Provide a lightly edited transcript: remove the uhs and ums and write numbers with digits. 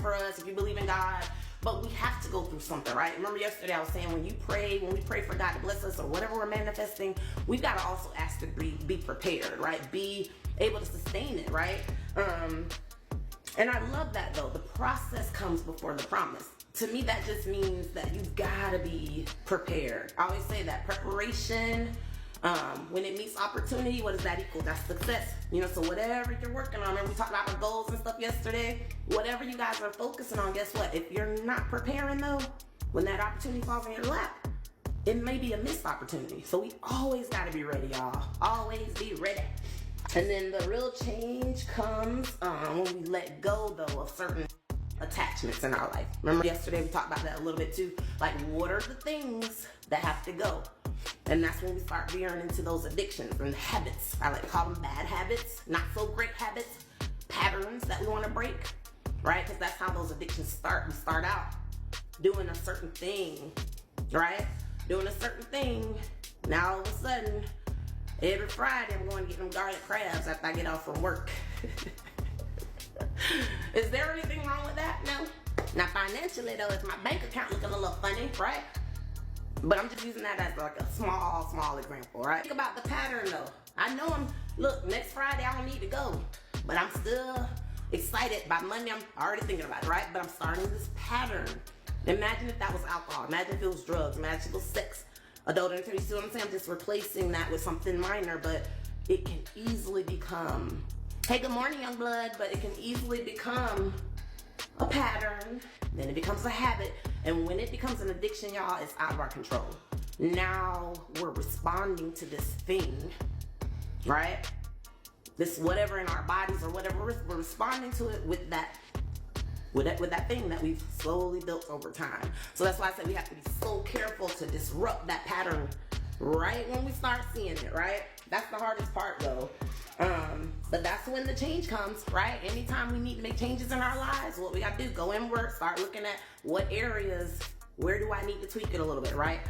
for us, if you believe in God. But we have to go through something, right? Remember yesterday I was saying when we pray for God to bless us or whatever we're manifesting, we've got to also ask to be prepared, right? Be able to sustain it, right? And I love that though. The process comes before the promise. To me, that just means that you've got to be prepared. I always say that preparation, when it meets opportunity, what does that equal? That's success. You know, so whatever you're working on, remember we talked about our goals and stuff yesterday, whatever you guys are focusing on, guess what? If you're not preparing though, when that opportunity falls in your lap, it may be a missed opportunity. So we always got to be ready, y'all. Always be ready. And then the real change comes when we let go though of certain attachments in our life. Remember yesterday we talked about that a little bit too. Like, what are the things that have to go? And that's when we start veering into those addictions and habits. I like to call them bad habits, not so great habits, patterns that we want to break, right? Because that's how those addictions start. We start out doing a certain thing, right? Doing a certain thing. Now all of a sudden, every Friday I'm going to get them garlic crabs after I get off from work. Is there anything wrong with that? No. Now financially though, it's my bank account looking a little funny, right? But I'm just using that as like a small example, right? Think about the pattern though. I know look, next Friday I don't need to go, but I'm still excited. By Monday I'm already thinking about it, right? But I'm starting this pattern. Imagine if that was alcohol. Imagine if it was drugs. Imagine if it was sex. Adult entertainment. You see what I'm saying? I'm just replacing that with something minor, but it can easily become, hey, good morning, young blood, but it can easily become a pattern. Then it becomes a habit. And when it becomes an addiction, y'all, it's out of our control. Now we're responding to this thing, right? This whatever in our bodies or whatever, we're responding to it with that thing that we've slowly built over time. So that's why I said we have to be so careful to disrupt that pattern right when we start seeing it, right? That's the hardest part though. But that's when the change comes, right? Anytime we need to make changes in our lives, what we gotta do, go inward, start looking at what areas, where do I need to tweak it a little bit, right?